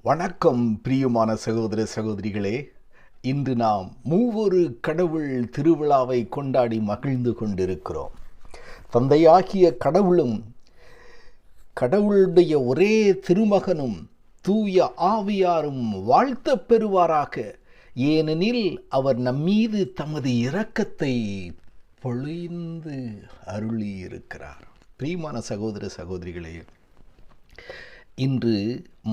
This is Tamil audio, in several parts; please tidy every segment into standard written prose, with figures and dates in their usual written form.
வணக்கம் பிரியமான சகோதர சகோதரிகளே. இன்று நாம் மூவொரு கடவுள் திருவிழாவை கொண்டாடி மகிழ்ந்து கொண்டிருக்கிறோம். தந்தையாகிய கடவுளும் கடவுளுடைய ஒரே திருமகனும் தூய ஆவியாரும் வாழ்த்தப் பெறுவாராக. ஏனெனில் அவர் நம்மீது தமது இரக்கத்தை பொழிந்து அருளியிருக்கிறார். பிரியமான சகோதர சகோதரிகளே, இன்று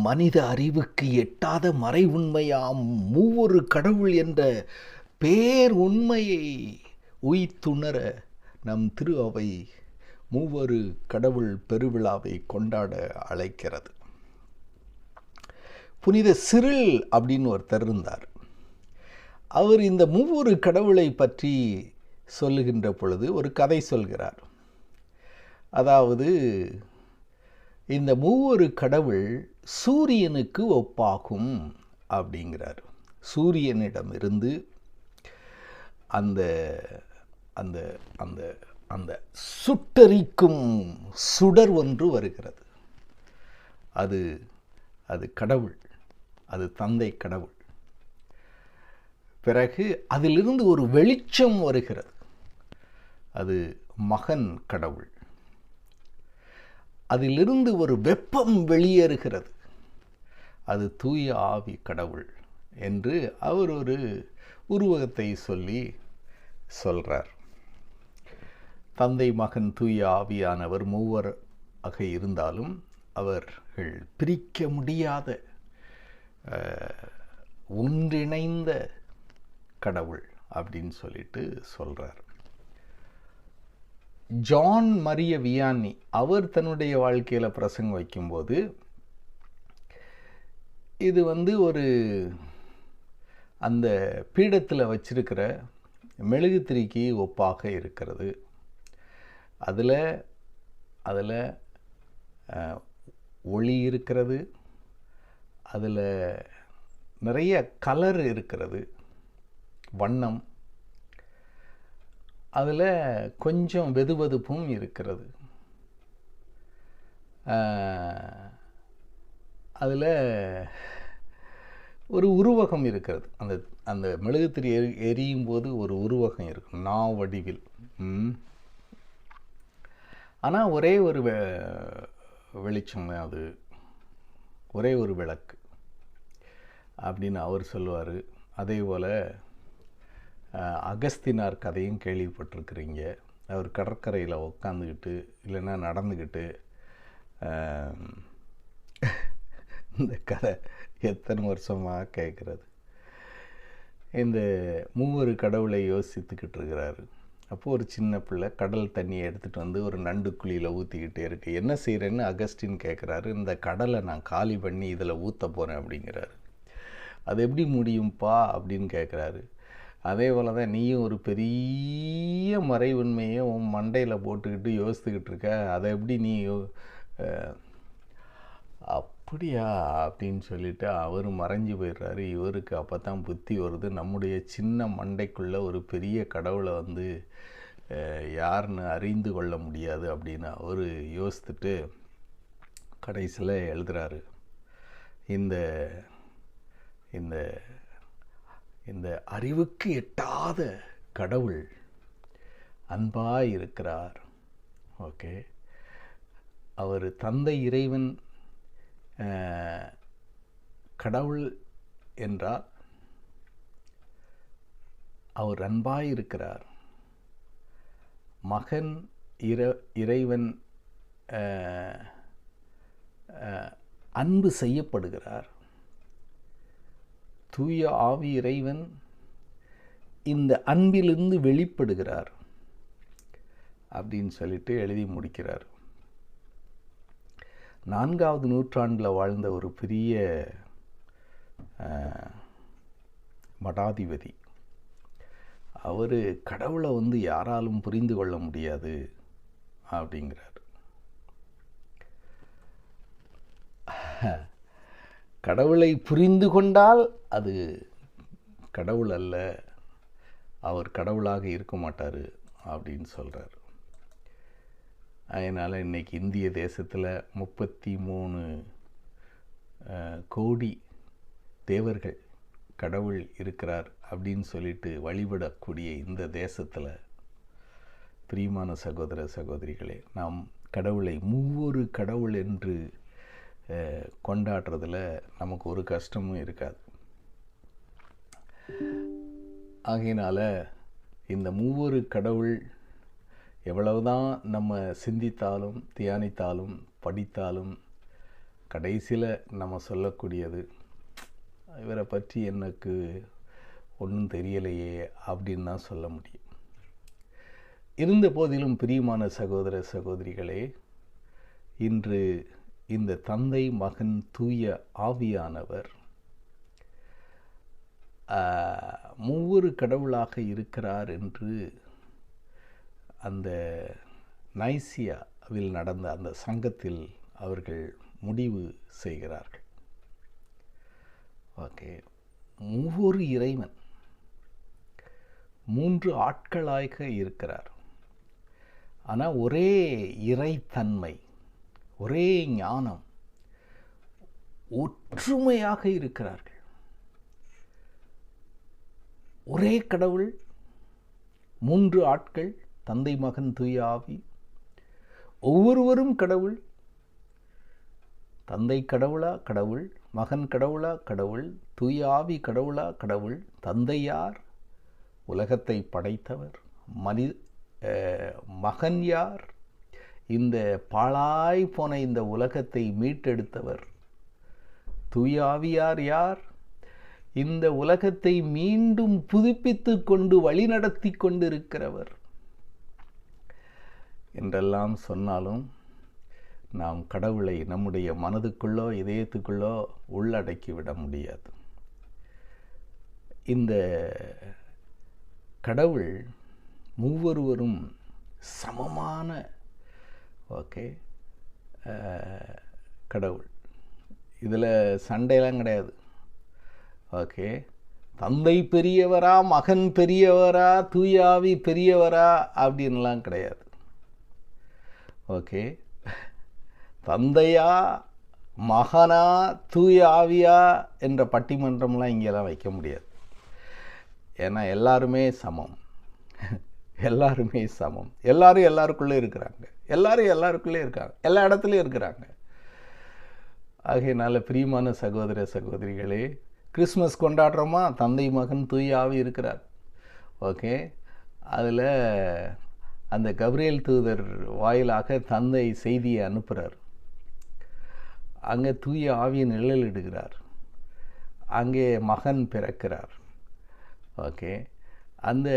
மனித அறிவுக்கு எட்டாத மறை உண்மையாம் மூவொரு கடவுள் என்ற பேர் உண்மையை உய்த்துணர நம் திரு அவை மூவொரு கடவுள் பெருவிழாவை கொண்டாட அழைக்கிறது. புனித சிரில் அப்படின்னு ஒருத்தர் இருந்தார். அவர் இந்த மூவொரு கடவுளை பற்றி சொல்லுகின்ற பொழுது ஒரு கதை சொல்கிறார். அதாவது, இந்த மூவொரு கடவுள் சூரியனுக்கு ஒப்பாகும் அப்படிங்கிறார். சூரியனிடமிருந்து அந்த அந்த அந்த அந்த சுட்டரிக்கும் சுடர் ஒன்று வருகிறது. அது அது கடவுள், அது தந்தை கடவுள். பிறகு அதிலிருந்து ஒரு வெளிச்சம் வருகிறது. அது மகன் கடவுள். அதிலிருந்து ஒரு வெப்பம் வெளியேறுகிறது. அது தூய ஆவி கடவுள் என்று அவர் ஒரு உருவகத்தை சொல்றார். தந்தை மகன் தூய ஆவியானவர் மூவராக இருந்தாலும் அவர்கள் பிரிக்க முடியாத ஒன்றிணைந்த கடவுள் அப்படின்னு சொல்றார். ஜான் மரிய வியானி அவர் தன்னுடைய வாழ்க்கையில் பிரசங்கம் வைக்கும்போது இது ஒரு அந்த பீடத்தில் வச்சிருக்கிற மெழுகுத்திரிக்கு ஒப்பாக இருக்கிறது. அதில் அதில் ஒளி இருக்கிறது, அதில் நிறைய கலர் இருக்கிறது, வண்ணம். அதில் கொஞ்சம் வெதுவெதுப்பும் இருக்கிறது. அதில் ஒரு உருவகம் இருக்கிறது. அந்த அந்த மெழுகுத்திரி எரியும் போது ஒரு உருவகம் இருக்கும், வடிவில். ஆனால் ஒரே ஒரு வெளிச்சம், அது ஒரே ஒரு விளக்கு அப்படின்னு அவர் சொல்லுவார். அதே போல் அகஸ்தினார் கதையும் கேள்விப்பட்டிருக்கிறீங்க. அவர் கடற்கரையில் உட்காந்துக்கிட்டு இல்லைன்னா நடந்துக்கிட்டு, இந்த கதை எத்தனை வருஷமாக கேட்குறது, இந்த மூவொரு கடவுளை யோசித்துக்கிட்டு இருக்கிறாரு. அப்போது ஒரு சின்ன பிள்ளை கடல் தண்ணியை எடுத்துகிட்டு வந்து ஒரு நண்டு குழியில் ஊற்றிக்கிட்டே இருக்கு. என்ன செய்கிறேன்னு அகஸ்டின் கேட்குறாரு. இந்த கடலை நான் காலி பண்ணி இதில் ஊற்ற போகிறேன் அப்படிங்கிறாரு. அது எப்படி முடியும்ப்பா அப்படின்னு கேட்குறாரு. அதே போல் தான் நீயும் ஒரு பெரிய மறை உண்மையை உன் மண்டையில் போட்டுக்கிட்டு யோசித்துக்கிட்டு இருக்க. அதை எப்படி நீ அப்படியா அப்படின்னு சொல்லிவிட்டு அவர் மறைஞ்சு போயிடுறாரு. இவருக்கு அப்போ தான் புத்தி வருது, நம்முடைய சின்ன மண்டைக்குள்ளே ஒரு பெரிய கடவுளை யாருன்னு அறிந்து கொள்ள முடியாது அப்படின்னு அவர் யோசித்துட்டு கடைசியில் எழுதுகிறாரு. இந்த இந்த இந்த அறிவுக்கு எட்டாத கடவுள் அன்பாய் இருக்கிறார். ஓகே, அவர் தந்தை இறைவன் கடவுள் என்றால் அவர் அன்பாய் இருக்கிறார். மகன் இறைவன் அன்பு செய்யப்படுகிறார். தூய ஆவி இறைவன் இந்த அன்பிலிருந்து வெளிப்படுகிறார் அப்படின்னு சொல்லிட்டு எழுதி முடிக்கிறார். 4வது நூற்றாண்டில் வாழ்ந்த ஒரு பெரிய மடாதிபதி, அவர் கடவுளை யாராலும் புரிந்து கொள்ள முடியாது அப்படிங்கிறார். கடவுளை புரிந்து கொண்டால் அது கடவுள் அல்ல, அவர் கடவுளாக இருக்க மாட்டார் அப்படின்னு சொல்கிறார். அதனால் இன்றைக்கி இந்திய தேசத்தில் 33 கோடி தேவர்கள் கடவுள் இருக்கிறார் அப்படின்னு சொல்லிட்டு வழிபடக்கூடிய இந்த தேசத்தில் பிரியமான சகோதர சகோதரிகளே, நாம் கடவுளை மூவொரு கடவுள் என்று கொண்டாடுறதுல நமக்கு ஒரு கஷ்டமும் இருக்காது. ஆகையினால இந்த மூவொரு கடவுள் எவ்வளவுதான் நம்ம சிந்தித்தாலும் தியானித்தாலும் படித்தாலும் கடைசியில் நம்ம சொல்லக்கூடியது, இவரை பற்றி எனக்கு ஒன்றும் தெரியலையே அப்படின்னு தான் சொல்ல முடியும். இருந்த போதிலும் பிரியமான சகோதர சகோதரிகளே, இன்று இந்த தந்தை மகன் தூய ஆவியானவர் மூவொரு கடவுளாக இருக்கிறார் என்று அந்த நைசியாவில் நடந்த அந்த சங்கத்தில் அவர்கள் முடிவு செய்கிறார்கள். ஓகே, மூவொரு இறைவன் மூன்று ஆட்களாக இருக்கிறார். ஆனால் ஒரே இறைத்தன்மை, ஒரே ஞானம், ஒற்றுமையாக இருக்கிறார்கள். ஒரே கடவுள், மூன்று ஆட்கள், தந்தை மகன் தூய ஆவி. ஒவ்வொருவரும் கடவுள். தந்தை கடவுளா கடவுள், மகன் கடவுளா கடவுள், தூய ஆவி கடவுளா கடவுள். தந்தை யார்? உலகத்தை படைத்தவர். மகன் யார்? இந்த பாழாய் போன இந்த உலகத்தை மீட்டெடுத்தவர். தூய ஆவியார் யார்? இந்த உலகத்தை மீண்டும் புதுப்பித்து கொண்டு வழிநடத்தி கொண்டிருக்கிறவர். என்றெல்லாம் சொன்னாலும் நாம் கடவுளை நம்முடைய மனதுக்குள்ளோ இதயத்துக்குள்ளோ உள்ளடக்கிவிட முடியாது. இந்த கடவுள் மூவொருவரும் சமமான கடவுள். இதில் சண்டையெல்லாம் கிடையாது. ஓகே, தந்தை பெரியவரா, மகன் பெரியவரா, தூயாவி பெரியவரா அப்படின்லாம் கிடையாது. ஓகே, தந்தையா மகனா தூய ஆவியா என்ற பட்டிமன்றம்லாம் இங்கெல்லாம் வைக்க முடியாது. ஏன்னா எல்லாருமே சமம். எல்லாருமே சமம். எல்லாரும் எல்லாருக்குள்ளே இருக்கிறாங்க. எல்லாரும் எல்லாருக்குள்ளே இருக்காங்க. எல்லா இடத்துலையும் இருக்கிறாங்க. ஆகையினால பிரியமான சகோதர சகோதரிகளே, கிறிஸ்மஸ் கொண்டாடுறோமா, தந்தை மகன் தூய ஆவி இருக்கிறார். ஓகே, அதில் அந்த கபிரியேல் தூதர் வாயிலாக தந்தை செய்தியை அனுப்புகிறார். அங்கே தூய ஆவியை நிழலிடுகிறார். அங்கே மகன் பிறக்கிறார். ஓகே, அந்த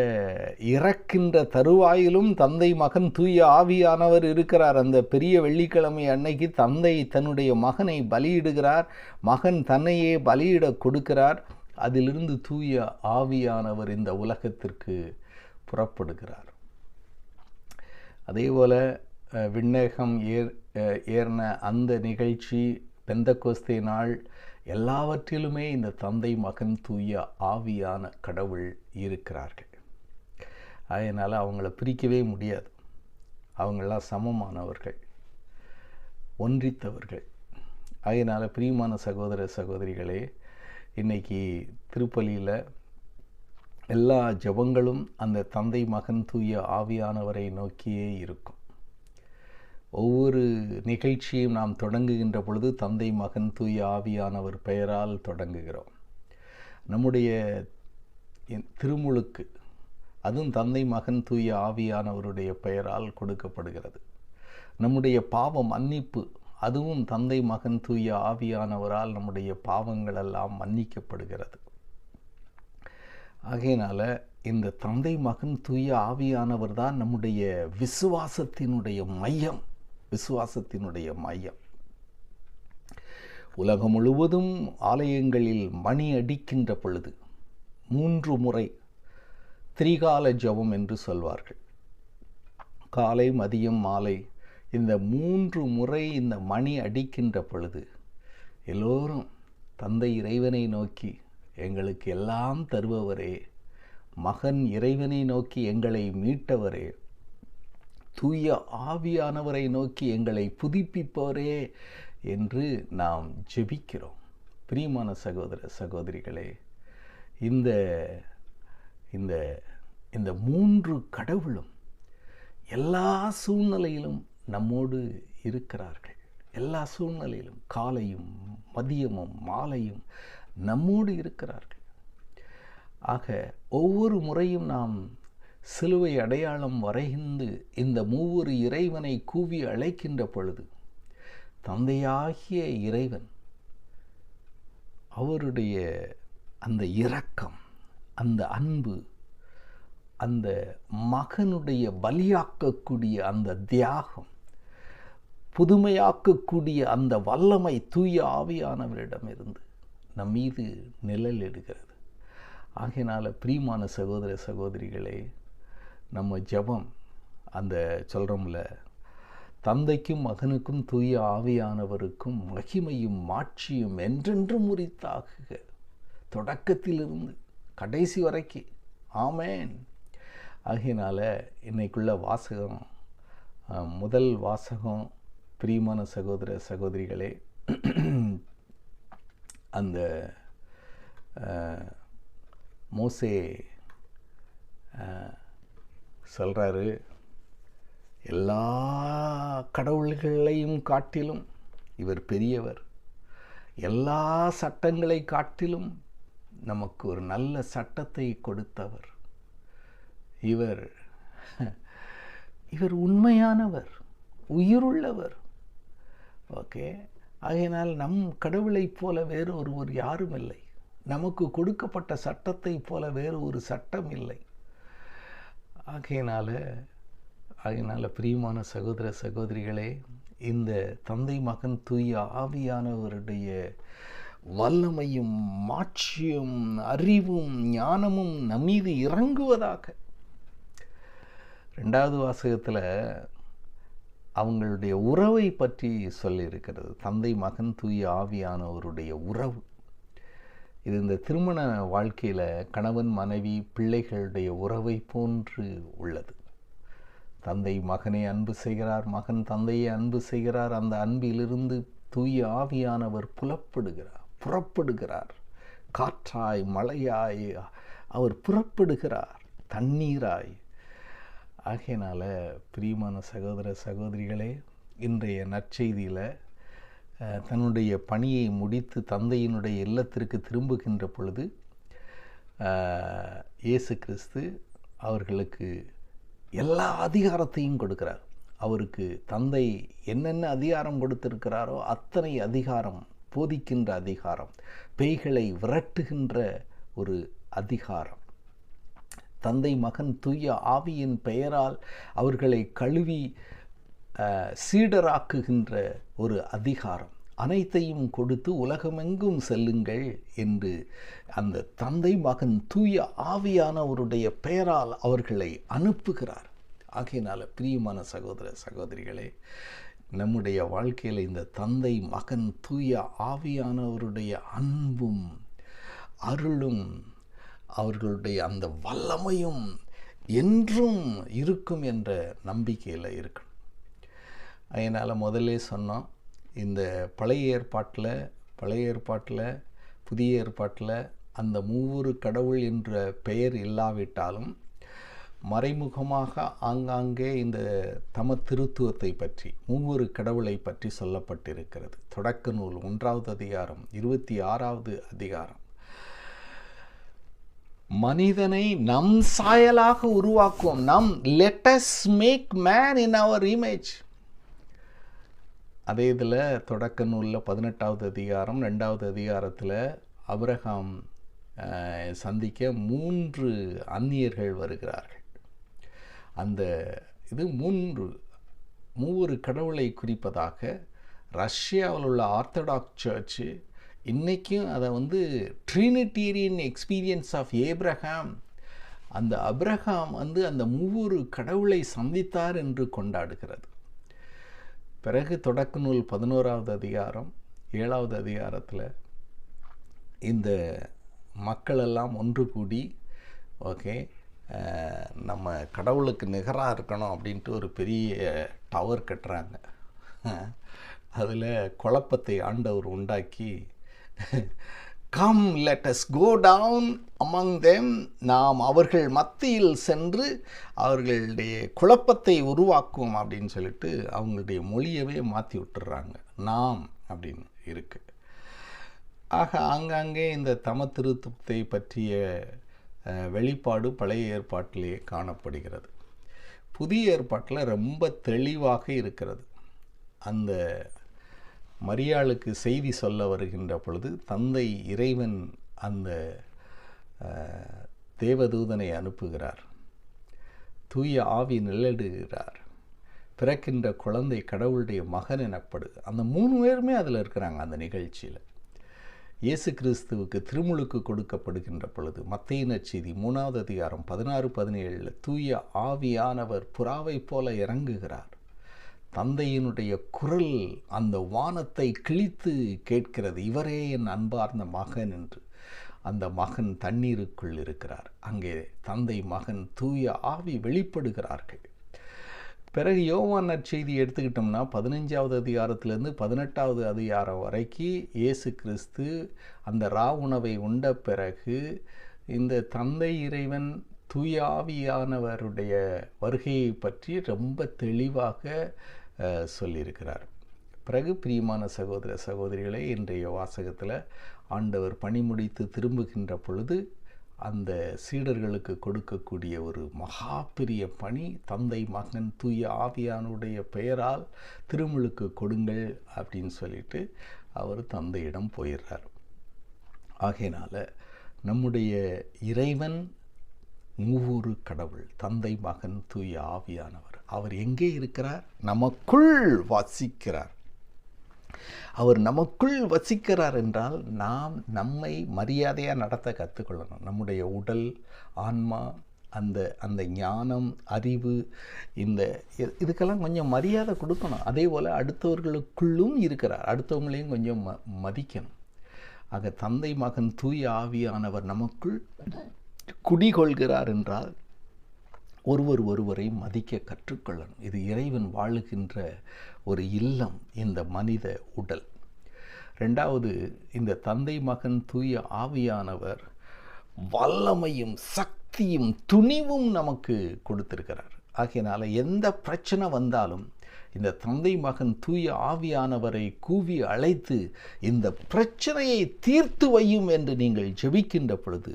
இறக்கின்ற தருவாயிலும் தந்தை மகன் தூய ஆவியானவர் இருக்கிறார். அந்த பெரிய வெள்ளிக்கிழமை அன்னைக்கு தந்தை தன்னுடைய மகனை பலியிடுகிறார். மகன் தன்னையே பலியிட கொடுக்கிறார். அதிலிருந்து தூய ஆவியானவர் இந்த உலகத்திற்கு புறப்படுகிறார். அதேபோல் விண்ணகம் ஏறின அந்த நிகழ்ச்சி, பெந்தகோஸ்தே நாள், எல்லாவற்றிலுமே இந்த தந்தை மகன் தூய ஆவியான கடவுள் இருக்கிறார்கள். அதனால் அவங்கள பிரிக்கவே முடியாது. அவங்களாம் சமமானவர்கள், ஒன்றித்தவர்கள். அதனால் பிரியமான சகோதர சகோதரிகளே, இன்றைக்கி திருப்பலியில் எல்லா ஜெபங்களும் அந்த தந்தை மகன் தூய ஆவியானவரை நோக்கியே இருக்கும். ஒவ்வொரு நிகழ்ச்சியும் நாம் தொடங்குகின்ற பொழுது தந்தை மகன் தூய ஆவியானவர் பெயரால் தொடங்குகிறோம். நம்முடைய திருமுழுக்கு அதுவும் தந்தை மகன் தூய ஆவியானவருடைய பெயரால் கொடுக்கப்படுகிறது. நம்முடைய பாவ மன்னிப்பு அதுவும் தந்தை மகன் தூய ஆவியானவரால் நம்முடைய பாவங்களெல்லாம் மன்னிக்கப்படுகிறது. ஆகையினால இந்த தந்தை மகன் தூய ஆவியானவர் தான் நம்முடைய விசுவாசத்தினுடைய மையம். விசுவாசத்தினுடைய மையம். உலகம் முழுவதும் ஆலயங்களில் மணி அடிக்கின்ற பொழுது 3 முறை திரிகால ஜெபம் என்று சொல்வார்கள். காலை, மதியம், மாலை, இந்த 3 முறை இந்த மணி அடிக்கின்ற பொழுது எல்லோரும் தந்தை இறைவனை நோக்கி, எங்களுக்கு எல்லாம் தருபவரே, மகன் இறைவனை நோக்கி எங்களை மீட்டவரே, தூய ஆவியானவரை நோக்கி எங்களை புதுப்பிப்பவரே என்று நாம் ஜெபிக்கிறோம். பிரியமான சகோதர சகோதரிகளே, இந்த இந்த இந்த 3 கடவுளும் எல்லா சூழ்நிலையிலும் நம்மோடு இருக்கிறார்கள். எல்லா சூழ்நிலையிலும் காலையும் மதியமும் மாலையும் நம்மோடு இருக்கிறார்கள். ஆக ஒவ்வொரு முறையும் நாம் சிலுவை அடையாளம் வரைந்து இந்த 3 இறைவனை கூவி அழைக்கின்ற பொழுது தந்தையாகிய இறைவன் அவருடைய அந்த இரக்கம், அந்த அன்பு, அந்த மகனுடைய பலியாக்கக்கூடிய அந்த தியாகம், புதுமையாக்கக்கூடிய அந்த வல்லமை தூய ஆவியானவரிடமிருந்து நம் மீது நிழலிடுகிறது. ஆகையினால பிரியமான சகோதர சகோதரிகளே, நம்ம ஜெபம் அந்த சொல்கிறோம்ல, தந்தைக்கும் மகனுக்கும் தூய ஆவியானவருக்கும் மகிமையும் மாட்சியும் என்றென்றும் உரித்தாகுக, தொடக்கத்திலிருந்து கடைசி வரைக்கும். ஆமேன். ஆகையினால இன்னைக்குள்ள வாசகம், முதல் வாசகம் பிரியமான சகோதர சகோதரிகளே, அந்த மோசே சொல்கிறாரு, எல்லா கடவுள்களையும் காட்டிலும் இவர் பெரியவர், எல்லா சட்டங்களை காட்டிலும் நமக்கு ஒரு நல்ல சட்டத்தை கொடுத்தவர், இவர் உண்மையானவர், உயிருள்ளவர். ஓகே. ஆகையினால் நம் கடவுளைப் போல வேறு ஒருவர் யாரும் இல்லை. நமக்கு கொடுக்கப்பட்ட சட்டத்தை போல வேறு ஒரு சட்டம் இல்லை. ஆகையினால பிரியமான சகோதர சகோதரிகளே, இந்த தந்தை மகன் தூய ஆவியானவருடைய வல்லமையும் மாட்சியும் அறிவும் ஞானமும் நம்மீது இறங்குவதாக. 2வது வாசகத்தில் அவங்களுடைய உறவை பற்றி சொல்லியிருக்கிறது. தந்தை மகன் தூய ஆவியானவருடைய உறவு இது இந்த திருமண வாழ்க்கையில் கணவன் மனைவி பிள்ளைகளுடைய உறவை போன்று உள்ளது. தந்தை மகனை அன்பு செய்கிறார், மகன் தந்தையை அன்பு செய்கிறார். அந்த அன்பிலிருந்து தூய ஆவியானவர் புறப்படுகிறார். காற்றாய் மழையாய் அவர் புறப்படுகிறார், தண்ணீராய். ஆகையினால பிரியமான சகோதர சகோதரிகளே, இன்றைய நற்செய்தியில் தன்னுடைய பணியை முடித்து தந்தையினுடைய இல்லத்திற்கு திரும்புகின்ற பொழுது இயேசு கிறிஸ்து அவர்களுக்கு எல்லா அதிகாரத்தையும் கொடுக்கிறார். அவருக்கு தந்தை என்னென்ன அதிகாரம் கொடுத்திருக்கிறாரோ அத்தனை அதிகாரம், போதிக்கின்ற அதிகாரம், பேய்களை விரட்டுகின்ற ஒரு அதிகாரம், தந்தை மகன் தூய ஆவியின் பெயரால் அவர்களை கழுவி சீடராக்குகின்ற ஒரு அதிகாரம், அனைத்தையும் கொடுத்து உலகமெங்கும் செல்லுங்கள் என்று அந்த தந்தை மகன் தூய ஆவியானவருடைய பெயரால் அவர்களை அனுப்புகிறார். ஆகையினால பிரியமான சகோதர சகோதரிகளே, நம்முடைய வாழ்க்கையில் இந்த தந்தை மகன் தூய ஆவியானவருடைய அன்பும் அருளும் அவர்களுடைய அந்த வல்லமையும் என்றும் இருக்கும் என்ற நம்பிக்கையில் இருக்கணும். அதனால் முதல்ல சொன்னோம், இந்த பழைய ஏற்பாட்டில் புதிய ஏற்பாட்டில் அந்த 3 கடவுள் என்ற பெயர் இல்லாவிட்டாலும் மறைமுகமாக ஆங்காங்கே இந்த தம திருத்துவத்தை பற்றி 3 கடவுளை பற்றி சொல்லப்பட்டிருக்கிறது. தொடக்க நூல் 1வது அதிகாரம் 26வது அதிகாரம், மனிதனை நம் சாயலாக உருவாக்குவோம், let us make man in our image. அதே இதில் தொடக்க நூலில் 18வது அதிகாரம் 2வது அதிகாரத்தில் ஆபிரகாம் சந்திக்க 3 அந்நியர்கள் வருகிறார்கள். அந்த இது 3 கடவுளை குறிப்பதாக ரஷ்யாவில் உள்ள ஆர்த்தடாக்ஸ் சர்ச்சு இன்றைக்கும் அதை ட்ரினிட்டேரியன் எக்ஸ்பீரியன்ஸ் ஆஃப் ஏப்ரஹாம், அந்த அப்ரஹாம் அந்த 3 கடவுளை சந்தித்தார் என்று கொண்டாடுகிறது. பிறகு தொடக்க நூல் 11வது அதிகாரம் 7வது அதிகாரத்தில் இந்த மக்களெல்லாம் ஒன்று கூடி நம்ம கடவுளுக்கு நிகராக இருக்கணும் அப்படின்ட்டு ஒரு பெரிய டவர் கட்டுறாங்க. அதில் குழப்பத்தை ஆண்டவர் உண்டாக்கி, come let us go down among them, நாம் அவர்கள் மத்தியில் சென்று அவர்களுடைய குழப்பத்தை உருவாக்குவோம் அப்படின்னு சொல்லிட்டு அவங்களுடைய மொழியவே மாற்றி விட்டுறாங்க. நாம் அப்படின்னு இருக்கு. ஆக ஆங்காங்கே இந்த தமத்திருத்தத்தை பற்றிய வெளிப்பாடு பழைய ஏற்பாட்டிலேயே காணப்படுகிறது. புதிய ஏற்பாட்டில் ரொம்ப தெளிவாக இருக்கிறது. அந்த மரியாளுக்கு செய்தி சொல்ல வருகின்ற பொழுது தந்தை இறைவன் அந்த தேவதூதனை அனுப்புகிறார், தூய ஆவி நிழலிடுகிறார், பிறக்கின்ற குழந்தை கடவுளுடைய மகன் எனப்படுது. அந்த 3 பேருமே அதில் இருக்கிறாங்க அந்த நிகழ்ச்சியில். இயேசு கிறிஸ்துவுக்கு திருமுழுக்கு கொடுக்கப்படுகின்ற பொழுது மத்தேயு நற்செய்தி 3வது அதிகாரம் 16-17 தூய ஆவியானவர் புறாவை போல இறங்குகிறார். தந்தையினுடைய குரல் அந்த வானத்தை கிழித்து கேட்கிறது, இவரே என் அன்பார்ந்த மகன் என்று. அந்த மகன் தண்ணீருக்குள் இருக்கிறார். அங்கே தந்தை மகன் தூய ஆவி வெளிப்படுகிறார்கள். பிறகு யோவான் நற்செய்தி எடுத்துக்கிட்டோம்னா 15வது அதிகாரத்திலேருந்து 18வது அதிகாரம் வரைக்கும் இயேசு கிறிஸ்து அந்த உணவை உண்ட பிறகு இந்த தந்தை இறைவன் தூய ஆவியானவருடைய வருகையை பற்றி ரொம்ப தெளிவாக சொல்லியிருக்கிறார். பிறகு பிரியமான சகோதர சகோதரிகளே, இன்றைய வாசகத்தில் ஆண்டவர் பணி முடித்து திரும்புகின்ற பொழுது அந்த சீடர்களுக்கு கொடுக்கக்கூடிய ஒரு மகா பெரிய பணி, தந்தை மகன் தூய ஆவியானுடைய பெயரால் திருமுழுக்கு கொடுங்கள் அப்படின்னு சொல்லிட்டு அவர் தந்தையிடம் போயிடுறார். ஆகையினால் நம்முடைய இறைவன் மூவொரு கடவுள், தந்தை மகன் தூய ஆவியானவர். அவர் எங்கே இருக்கிறார்? நமக்குள் வசிக்கிறார். அவர் நமக்குள் வசிக்கிறார் என்றால் நாம் நம்மை மரியாதையாக நடத்த கற்றுக்கொள்ளணும். நம்முடைய உடல், ஆன்மா, அந்த ஞானம், அறிவு, இதுக்கெல்லாம் கொஞ்சம் மரியாதை கொடுக்கணும். அதே போல் அடுத்தவர்களுக்குள்ளும் இருக்கிறார், அடுத்தவங்களையும் கொஞ்சம் மதிக்கணும். ஆக தந்தை மகன் தூய ஆவியானவர் நமக்குள் குடிகொள்கிறார் என்றால் ஒருவரை மதிக்க கற்றுக்கொள்ளணும். இது இறைவன் வாழுகின்ற ஒரு இல்லம், இந்த மனித உடல். 2வது, இந்த தந்தை மகன் தூய ஆவியானவர் வல்லமையும் சக்தியும் துணிவும் நமக்கு கொடுத்திருக்கிறார். ஆகையினால எந்த பிரச்சனை வந்தாலும் இந்த தந்தை மகன் தூய ஆவியானவரை கூவி அழைத்து இந்த பிரச்சனையை தீர்த்து வையும் என்று நீங்கள் ஜெபிக்கின்ற பொழுது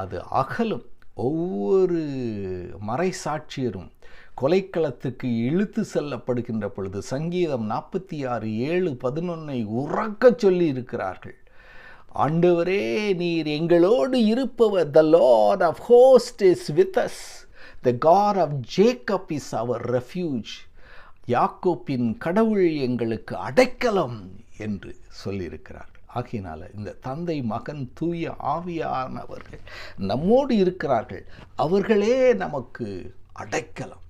அது அகலும். ஒவ்வொரு மறைசாட்சியரும் கொலைக்களத்துக்கு இழுத்து செல்லப்படுகின்ற பொழுது சங்கீதம் 46:7-11 உறக்க சொல்லி இருக்கிறார்கள். ஆண்டவரே, நீர் எங்களோடு இருப்பவர், the Lord of hosts is with us, the God of Jacob is our refuge, யாக்கோப்பின் கடவுள் எங்களுக்கு அடைக்கலம் என்று சொல்லியிருக்கிறார். ஆகையினால இந்த தந்தை மகன் தூய ஆவியானவர்கள் நம்மோடு இருக்கிறார்கள். அவர்களே நமக்கு அடைக்கலம்.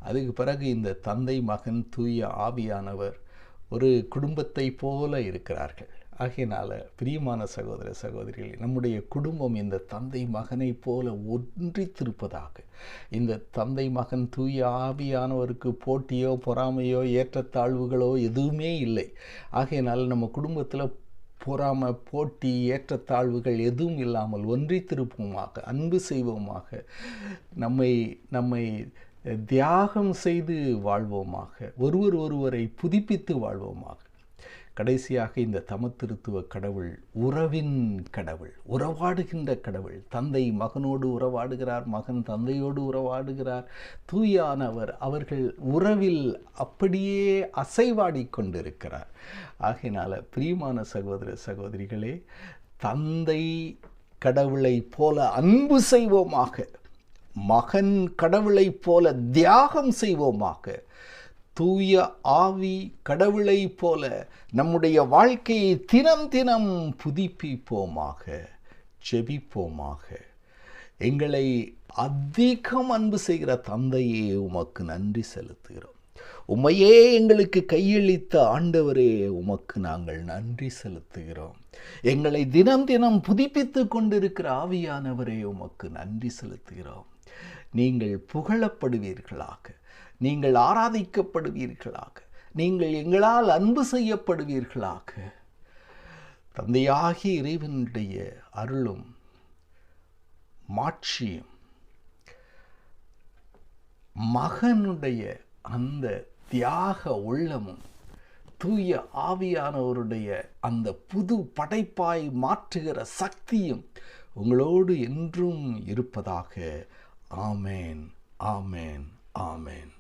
அதுக்கு பிறகு இந்த தந்தை மகன் தூய ஆவியானவர் ஒரு குடும்பத்தை போல இருக்கிறார்கள். ஆகையினால பிரியமான சகோதர சகோதரிகளே, நம்முடைய குடும்பம் இந்த தந்தை மகனை போல ஒன்றித்திருப்பதாக. இந்த தந்தை மகன் தூய ஆவியானவருக்கு போட்டியோ பொறாமையோ ஏற்றத்தாழ்வுகளோ எதுவுமே இல்லை. ஆகையினால நம்ம குடும்பத்தில் பொறாமை, போட்டி, ஏற்றத்தாழ்வுகள் எதுவும் இல்லாமல் ஒன்றித்திருப்போமாக, அன்பு செய்வோமாக, நம்மை தியாகம் செய்து வாழ்வோமாக, ஒருவரை புதுப்பித்து வாழ்வோமாக. கடைசியாக இந்த தமத்திருத்துவ கடவுள் உறவின் கடவுள், உறவாடுகின்ற கடவுள். தந்தை மகனோடு உறவாடுகிறார், மகன் தந்தையோடு உறவாடுகிறார். தூயானவர் அவர்கள் உறவில் அப்படியே அசைவாடி கொண்டிருக்கிறார். ஆகையினால பிரியமான சகோதர சகோதரிகளே, தந்தை கடவுளை போல அன்பு செய்வோமாக, மகன் கடவுளை போல தியாகம் செய்வோமாக, தூய ஆவி கடவுளை போல நம்முடைய வாழ்க்கையை தினம் தினம் புதுப்பிப்போமாக, ஜெபிப்போமாக. எங்களை அதிகம் அன்பு செய்கிற தந்தையே, உமக்கு நன்றி செலுத்துகிறோம். உம்மையே எங்களுக்கு கையளித்த ஆண்டவரே, உமக்கு நாங்கள் நன்றி செலுத்துகிறோம். எங்களை தினம் தினம் புதுப்பித்து கொண்டிருக்கிற ஆவியானவரே, உமக்கு நன்றி செலுத்துகிறோம். நீங்கள் புகழப்படுவீர்களாக, நீங்கள் ஆராதிக்கப்படுவீர்களாக, நீங்கள் எங்களால் அன்பு செய்யப்படுவீர்களாக. தந்தையாகிய இறைவனுடைய அருளும் மாட்சியும் மகனுடைய அந்த தியாக உள்ளமும் தூய ஆவியானவருடைய அந்த புது படைப்பாய் மாற்றுகிற சக்தியும் உங்களோடு என்றும் இருப்பதாக. ஆமேன், ஆமேன், ஆமேன்.